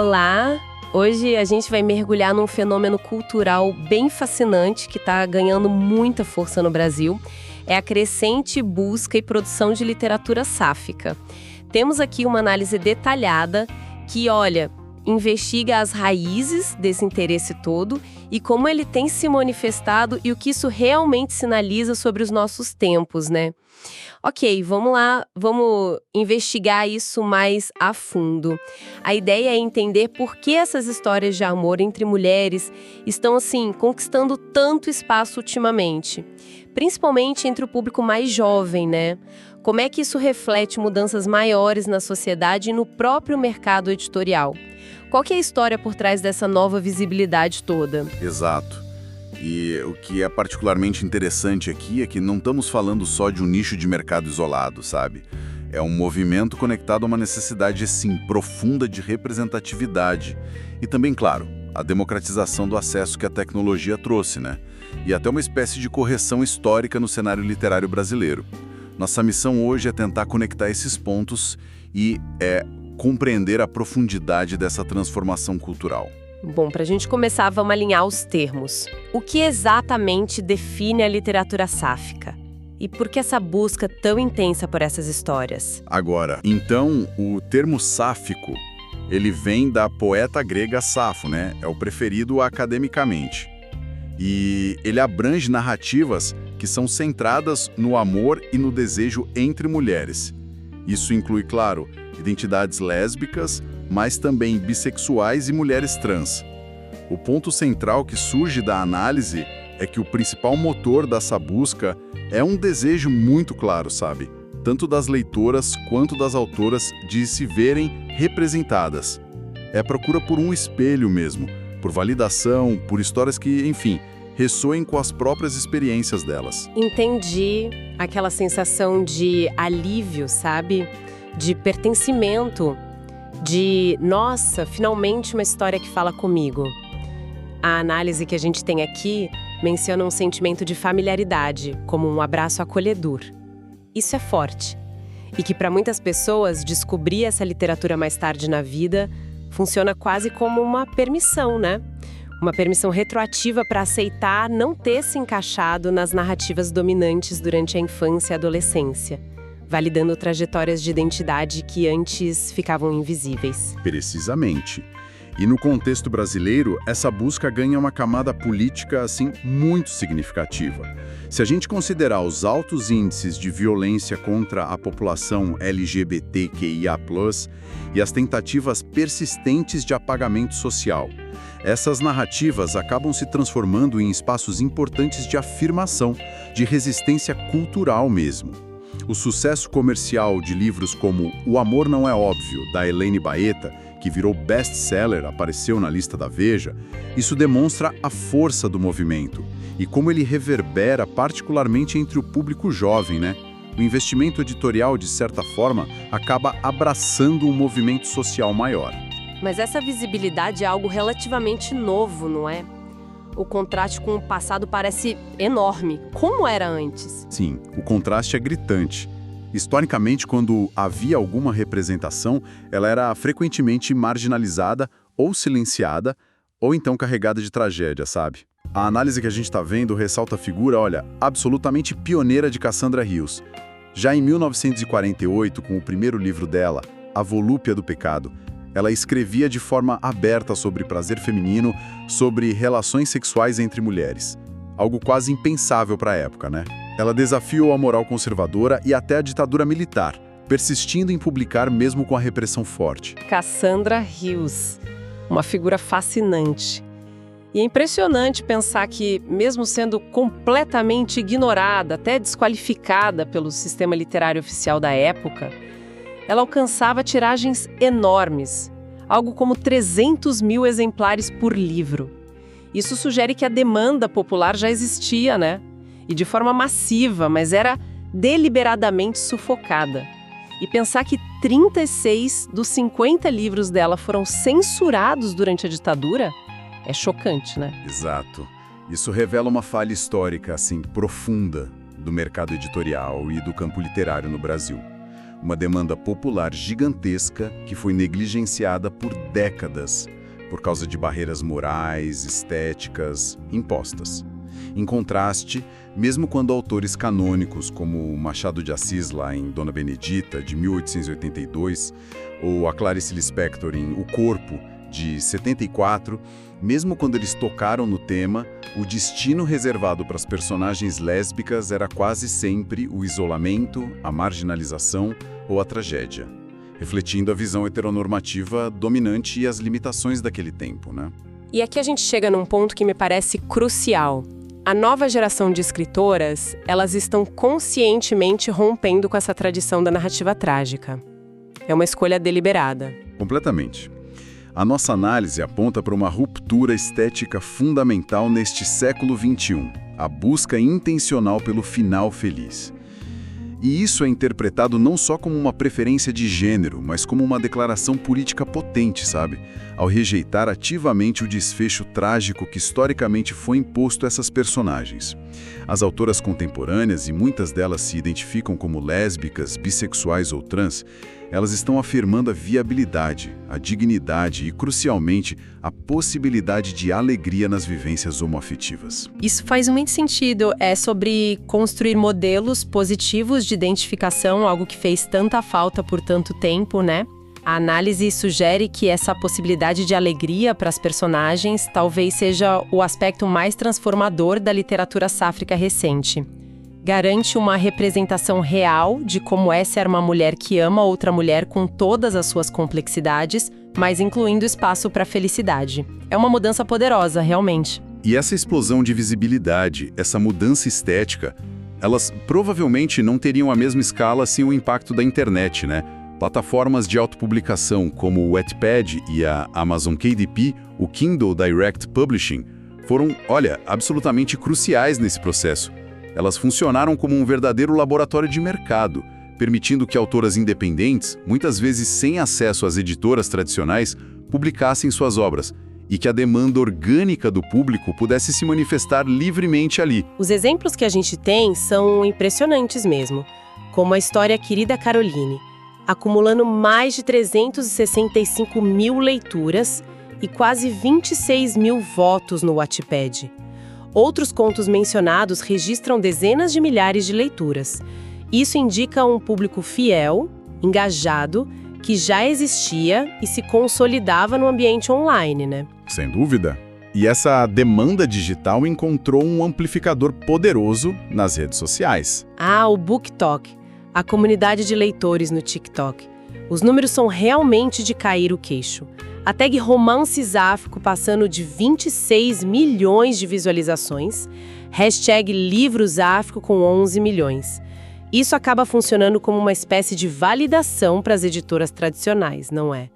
Olá! Hoje a gente vai mergulhar num fenômeno cultural bem fascinante que está ganhando muita força no Brasil. É a crescente busca e produção de literatura sáfica. Temos aqui uma análise detalhada que, investiga as raízes desse interesse todo e como ele tem se manifestado e o que isso realmente sinaliza sobre os nossos tempos, né? Ok, vamos lá, vamos investigar isso mais a fundo. A ideia é entender por que essas histórias de amor entre mulheres estão, conquistando tanto espaço ultimamente. Principalmente entre o público mais jovem, né? Como é que isso reflete mudanças maiores na sociedade e no próprio mercado editorial? Qual que é a história por trás dessa nova visibilidade toda? Exato. E o que é particularmente interessante aqui é que não estamos falando só de um nicho de mercado isolado, sabe? É um movimento conectado a uma necessidade, profunda de representatividade. E também, claro, a democratização do acesso que a tecnologia trouxe, né? E até uma espécie de correção histórica no cenário literário brasileiro. Nossa missão hoje é tentar conectar esses pontos e compreender a profundidade dessa transformação cultural. Bom, para a gente começar, vamos alinhar os termos. O que exatamente define a literatura sáfica? E por que essa busca tão intensa por essas histórias? Agora, então, o termo sáfico, ele vem da poeta grega Safo, né? É o preferido academicamente. E ele abrange narrativas que são centradas no amor e no desejo entre mulheres. Isso inclui, claro, identidades lésbicas, mas também bissexuais e mulheres trans. O ponto central que surge da análise é que o principal motor dessa busca é um desejo muito claro, sabe? Tanto das leitoras quanto das autoras de se verem representadas. É a procura por um espelho mesmo, por validação, por histórias que, ressoem com as próprias experiências delas. Entendi. Aquela sensação de alívio, sabe? De pertencimento. De, nossa, finalmente uma história que fala comigo. A análise que a gente tem aqui menciona um sentimento de familiaridade, como um abraço acolhedor. Isso é forte. E que para muitas pessoas, descobrir essa literatura mais tarde na vida funciona quase como uma permissão, né? Uma permissão retroativa para aceitar não ter se encaixado nas narrativas dominantes durante a infância e a adolescência, validando trajetórias de identidade que antes ficavam invisíveis. Precisamente. E no contexto brasileiro, essa busca ganha uma camada política, muito significativa. Se a gente considerar os altos índices de violência contra a população LGBTQIA+, e as tentativas persistentes de apagamento social, essas narrativas acabam se transformando em espaços importantes de afirmação, de resistência cultural mesmo. O sucesso comercial de livros como O Amor Não É Óbvio, da Helene Baeta, que virou best-seller, apareceu na lista da Veja, isso demonstra a força do movimento e como ele reverbera particularmente entre o público jovem, né? O investimento editorial, de certa forma, acaba abraçando um movimento social maior. Mas essa visibilidade é algo relativamente novo, não é? O contraste com o passado parece enorme. Como era antes? Sim, o contraste é gritante. Historicamente, quando havia alguma representação, ela era frequentemente marginalizada ou silenciada, ou então carregada de tragédia, sabe? A análise que a gente está vendo ressalta a figura, absolutamente pioneira de Cassandra Rios. Já em 1948, com o primeiro livro dela, A Volúpia do Pecado, ela escrevia de forma aberta sobre prazer feminino, sobre relações sexuais entre mulheres. Algo quase impensável para a época, né? Ela desafiou a moral conservadora e até a ditadura militar, persistindo em publicar mesmo com a repressão forte. Cassandra Rios, uma figura fascinante. E é impressionante pensar que, mesmo sendo completamente ignorada, até desqualificada pelo sistema literário oficial da época, ela alcançava tiragens enormes, algo como 300 mil exemplares por livro. Isso sugere que a demanda popular já existia, né? E de forma massiva, mas era deliberadamente sufocada. E pensar que 36 dos 50 livros dela foram censurados durante a ditadura é chocante, né? Exato. Isso revela uma falha histórica, profunda do mercado editorial e do campo literário no Brasil. Uma demanda popular gigantesca que foi negligenciada por décadas, por causa de barreiras morais, estéticas, impostas. Em contraste, mesmo quando autores canônicos como Machado de Assis, lá em Dona Benedita, de 1882, ou a Clarice Lispector em O Corpo, de 74, mesmo quando eles tocaram no tema, o destino reservado para as personagens lésbicas era quase sempre o isolamento, a marginalização ou a tragédia, refletindo a visão heteronormativa dominante e as limitações daquele tempo, né? E aqui a gente chega num ponto que me parece crucial. A nova geração de escritoras, elas estão conscientemente rompendo com essa tradição da narrativa trágica. É uma escolha deliberada. Completamente. A nossa análise aponta para uma ruptura estética fundamental neste século XXI, a busca intencional pelo final feliz. E isso é interpretado não só como uma preferência de gênero, mas como uma declaração política potente, sabe? Ao rejeitar ativamente o desfecho trágico que historicamente foi imposto a essas personagens. As autoras contemporâneas, e muitas delas se identificam como lésbicas, bissexuais ou trans, elas estão afirmando a viabilidade, a dignidade e, crucialmente, a possibilidade de alegria nas vivências homoafetivas. Isso faz muito sentido. É sobre construir modelos positivos de identificação, algo que fez tanta falta por tanto tempo, né? A análise sugere que essa possibilidade de alegria para as personagens talvez seja o aspecto mais transformador da literatura sáfica recente. Garante uma representação real de como é ser uma mulher que ama outra mulher com todas as suas complexidades, mas incluindo espaço para a felicidade. É uma mudança poderosa, realmente. E essa explosão de visibilidade, essa mudança estética, elas provavelmente não teriam a mesma escala sem o impacto da internet, né? Plataformas de autopublicação como o Wattpad e a Amazon KDP, o Kindle Direct Publishing, foram, absolutamente cruciais nesse processo. Elas funcionaram como um verdadeiro laboratório de mercado, permitindo que autoras independentes, muitas vezes sem acesso às editoras tradicionais, publicassem suas obras, e que a demanda orgânica do público pudesse se manifestar livremente ali. Os exemplos que a gente tem são impressionantes mesmo, como a história Querida Caroline, acumulando mais de 365 mil leituras e quase 26 mil votos no Wattpad. Outros contos mencionados registram dezenas de milhares de leituras. Isso indica um público fiel, engajado, que já existia e se consolidava no ambiente online, né? Sem dúvida. E essa demanda digital encontrou um amplificador poderoso nas redes sociais. O BookTok, a comunidade de leitores no TikTok. Os números são realmente de cair o queixo. A tag romance sáfico passando de 26 milhões de visualizações, #livro sáfico com 11 milhões. Isso acaba funcionando como uma espécie de validação para as editoras tradicionais, não é?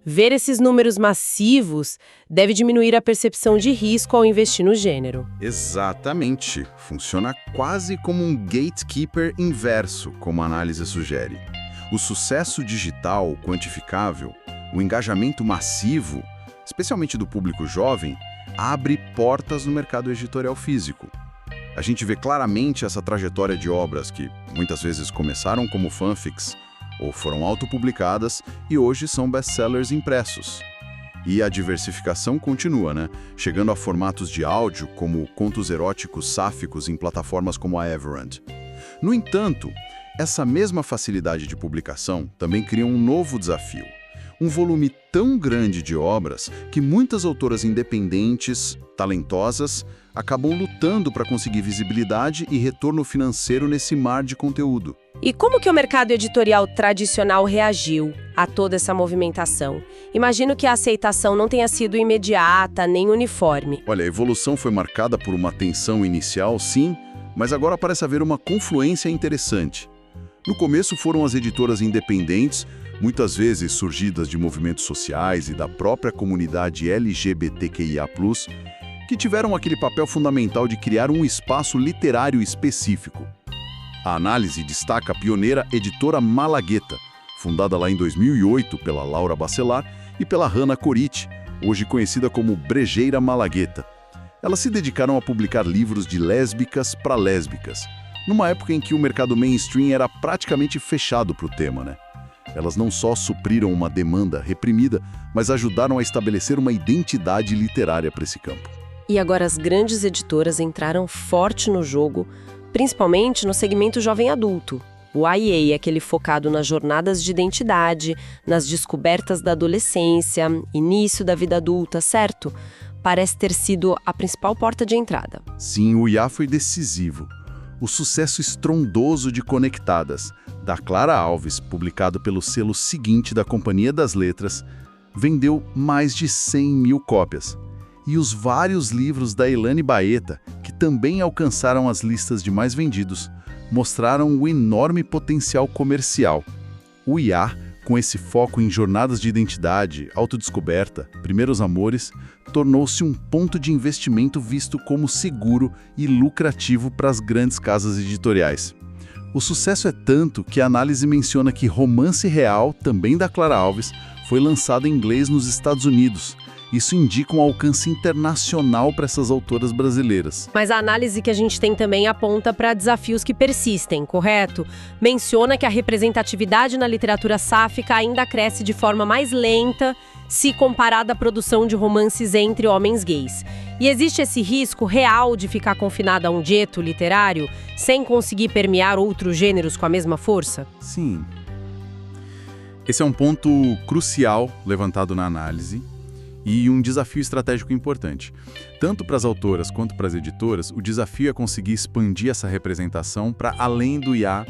Ver esses números massivos deve diminuir a percepção de risco ao investir no gênero. Exatamente. Funciona quase como um gatekeeper inverso, como a análise sugere. O sucesso digital quantificável, o engajamento massivo, especialmente do público jovem, abre portas no mercado editorial físico. A gente vê claramente essa trajetória de obras que muitas vezes começaram como fanfics ou foram autopublicadas e hoje são best-sellers impressos. E a diversificação continua, né? Chegando a formatos de áudio, como contos eróticos sáficos em plataformas como a Everand. No entanto, essa mesma facilidade de publicação também cria um novo desafio. Um volume tão grande de obras que muitas autoras independentes, talentosas, acabam lutando para conseguir visibilidade e retorno financeiro nesse mar de conteúdo. E como que o mercado editorial tradicional reagiu a toda essa movimentação? Imagino que a aceitação não tenha sido imediata nem uniforme. Olha, a evolução foi marcada por uma tensão inicial, sim, mas agora parece haver uma confluência interessante. No começo foram as editoras independentes, muitas vezes surgidas de movimentos sociais e da própria comunidade LGBTQIA+, que tiveram aquele papel fundamental de criar um espaço literário específico. A análise destaca a pioneira editora Malagueta, fundada lá em 2008 pela Laura Bacelar e pela Hannah Corite, hoje conhecida como Brejeira Malagueta. Elas se dedicaram a publicar livros de lésbicas para lésbicas, numa época em que o mercado mainstream era praticamente fechado para o tema, né? Elas não só supriram uma demanda reprimida, mas ajudaram a estabelecer uma identidade literária para esse campo. E agora as grandes editoras entraram forte no jogo, principalmente no segmento jovem adulto. O YA é aquele focado nas jornadas de identidade, nas descobertas da adolescência, início da vida adulta, certo? Parece ter sido a principal porta de entrada. Sim, o YA foi decisivo. O sucesso estrondoso de Conectadas, da Clara Alves, publicado pelo selo seguinte da Companhia das Letras, vendeu mais de 100 mil cópias. E os vários livros da Elane Baeta, que também alcançaram as listas de mais vendidos, mostraram o enorme potencial comercial. O YA, com esse foco em jornadas de identidade, autodescoberta, primeiros amores, tornou-se um ponto de investimento visto como seguro e lucrativo para as grandes casas editoriais. O sucesso é tanto que a análise menciona que Romance Real, também da Clara Alves, foi lançado em inglês nos Estados Unidos. Isso indica um alcance internacional para essas autoras brasileiras. Mas a análise que a gente tem também aponta para desafios que persistem, correto? Menciona que a representatividade na literatura sáfica ainda cresce de forma mais lenta se comparada à produção de romances entre homens gays. E existe esse risco real de ficar confinada a um gueto literário sem conseguir permear outros gêneros com a mesma força? Sim. Esse é um ponto crucial levantado na análise. E um desafio estratégico importante. Tanto para as autoras quanto para as editoras, o desafio é conseguir expandir essa representação para além do YA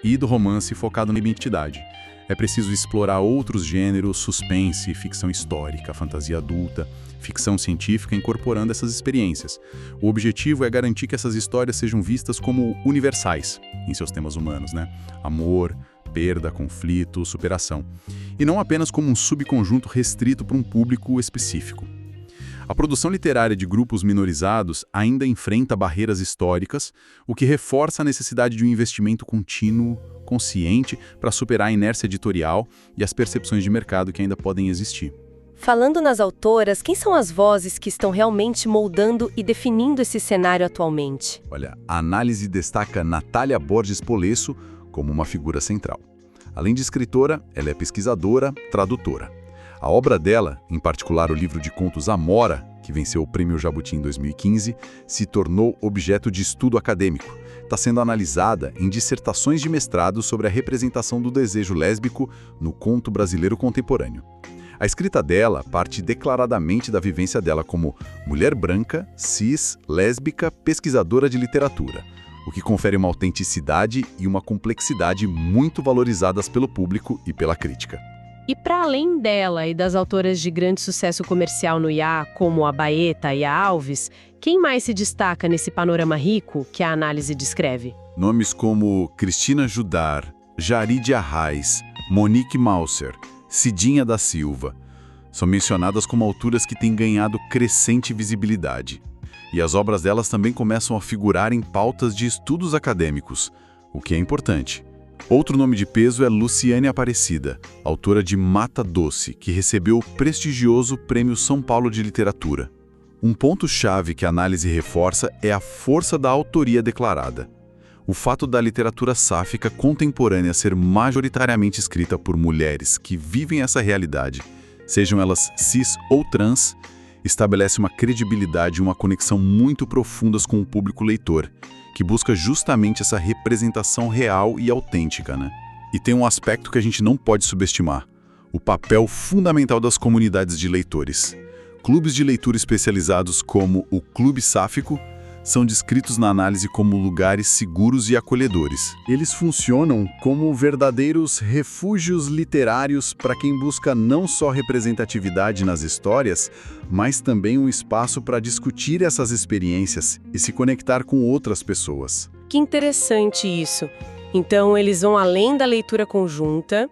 e do romance focado na identidade. É preciso explorar outros gêneros, suspense, ficção histórica, fantasia adulta, ficção científica, incorporando essas experiências. O objetivo é garantir que essas histórias sejam vistas como universais em seus temas humanos, né? Amor, perda, conflito, superação. E não apenas como um subconjunto restrito para um público específico. A produção literária de grupos minorizados ainda enfrenta barreiras históricas, o que reforça a necessidade de um investimento contínuo, consciente, para superar a inércia editorial e as percepções de mercado que ainda podem existir. Falando nas autoras, quem são as vozes que estão realmente moldando e definindo esse cenário atualmente? Olha, a análise destaca Natália Borges Polesso como uma figura central. Além de escritora, ela é pesquisadora, tradutora. A obra dela, em particular o livro de contos Amora, que venceu o Prêmio Jabuti em 2015, se tornou objeto de estudo acadêmico. Está sendo analisada em dissertações de mestrado sobre a representação do desejo lésbico no conto brasileiro contemporâneo. A escrita dela parte declaradamente da vivência dela como mulher branca, cis, lésbica, pesquisadora de literatura, o que confere uma autenticidade e uma complexidade muito valorizadas pelo público e pela crítica. E para além dela e das autoras de grande sucesso comercial no YA, como a Baeta e a Alves, quem mais se destaca nesse panorama rico que a análise descreve? Nomes como Cristina Judar, Jaride Arraes, Monique Mauser, Cidinha da Silva, são mencionadas como autoras que têm ganhado crescente visibilidade. E as obras delas também começam a figurar em pautas de estudos acadêmicos, o que é importante. Outro nome de peso é Luciane Aparecida, autora de Mata Doce, que recebeu o prestigioso Prêmio São Paulo de Literatura. Um ponto-chave que a análise reforça é a força da autoria declarada. O fato da literatura sáfica contemporânea ser majoritariamente escrita por mulheres que vivem essa realidade, sejam elas cis ou trans, estabelece uma credibilidade e uma conexão muito profundas com o público leitor, que busca justamente essa representação real e autêntica, né? E tem um aspecto que a gente não pode subestimar: o papel fundamental das comunidades de leitores. Clubes de leitura especializados como o Clube Sáfico são descritos na análise como lugares seguros e acolhedores. Eles funcionam como verdadeiros refúgios literários para quem busca não só representatividade nas histórias, mas também um espaço para discutir essas experiências e se conectar com outras pessoas. Que interessante isso. Então, eles vão além da leitura conjunta,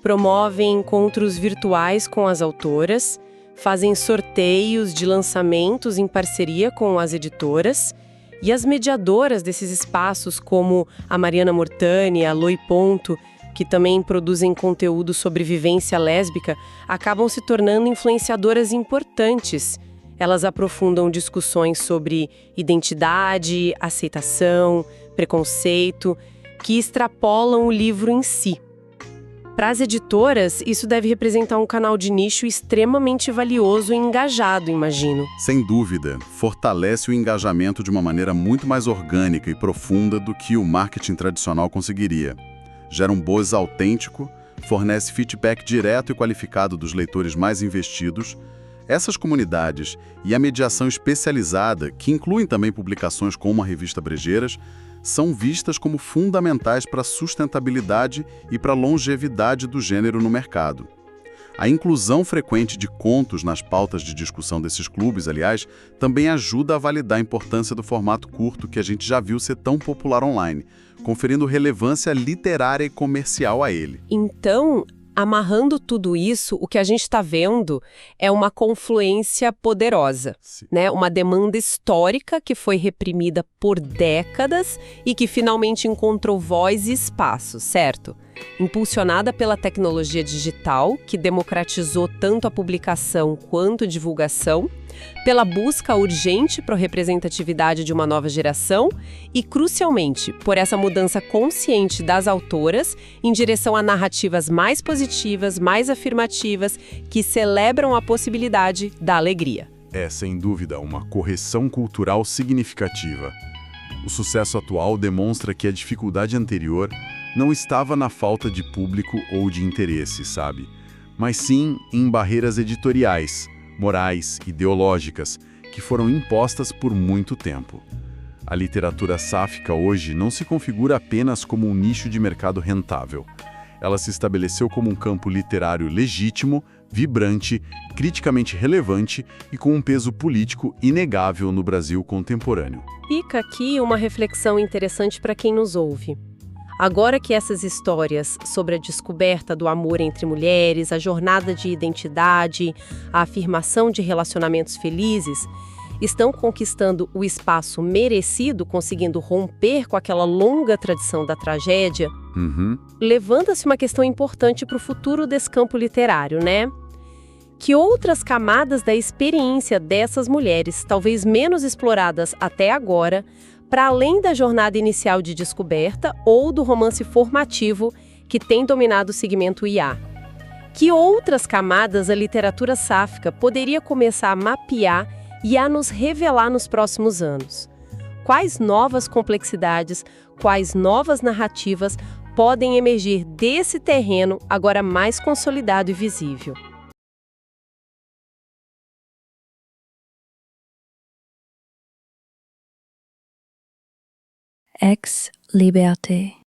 promovem encontros virtuais com as autoras, fazem sorteios de lançamentos em parceria com as editoras, e as mediadoras desses espaços, como a Mariana Mortani, a Loi Ponto, que também produzem conteúdo sobre vivência lésbica, acabam se tornando influenciadoras importantes. Elas aprofundam discussões sobre identidade, aceitação, preconceito, que extrapolam o livro em si. Para as editoras, isso deve representar um canal de nicho extremamente valioso e engajado, imagino. Sem dúvida, fortalece o engajamento de uma maneira muito mais orgânica e profunda do que o marketing tradicional conseguiria. Gera um buzz autêntico, fornece feedback direto e qualificado dos leitores mais investidos. Essas comunidades e a mediação especializada, que incluem também publicações como a revista Brejeiras, são vistas como fundamentais para a sustentabilidade e para a longevidade do gênero no mercado. A inclusão frequente de contos nas pautas de discussão desses clubes, aliás, também ajuda a validar a importância do formato curto que a gente já viu ser tão popular online, conferindo relevância literária e comercial a ele. Então, amarrando tudo isso, o que a gente está vendo é uma confluência poderosa, né? Uma demanda histórica que foi reprimida por décadas e que finalmente encontrou voz e espaço, certo? Impulsionada pela tecnologia digital, que democratizou tanto a publicação quanto a divulgação, pela busca urgente por representatividade de uma nova geração e, crucialmente, por essa mudança consciente das autoras em direção a narrativas mais positivas, mais afirmativas, que celebram a possibilidade da alegria. É, sem dúvida, uma correção cultural significativa. O sucesso atual demonstra que a dificuldade anterior não estava na falta de público ou de interesse, sabe? Mas sim em barreiras editoriais, morais, ideológicas, que foram impostas por muito tempo. A literatura sáfica hoje não se configura apenas como um nicho de mercado rentável. Ela se estabeleceu como um campo literário legítimo, vibrante, criticamente relevante e com um peso político inegável no Brasil contemporâneo. Fica aqui uma reflexão interessante para quem nos ouve. Agora que essas histórias sobre a descoberta do amor entre mulheres, a jornada de identidade, a afirmação de relacionamentos felizes, estão conquistando o espaço merecido, conseguindo romper com aquela longa tradição da tragédia, levanta-se uma questão importante para o futuro desse campo literário, né? Que outras camadas da experiência dessas mulheres, talvez menos exploradas até agora, para além da jornada inicial de descoberta ou do romance formativo que tem dominado o segmento IA. Que outras camadas a literatura sáfica poderia começar a mapear e a nos revelar nos próximos anos? Quais novas complexidades, quais novas narrativas podem emergir desse terreno agora mais consolidado e visível? Ex Liberté.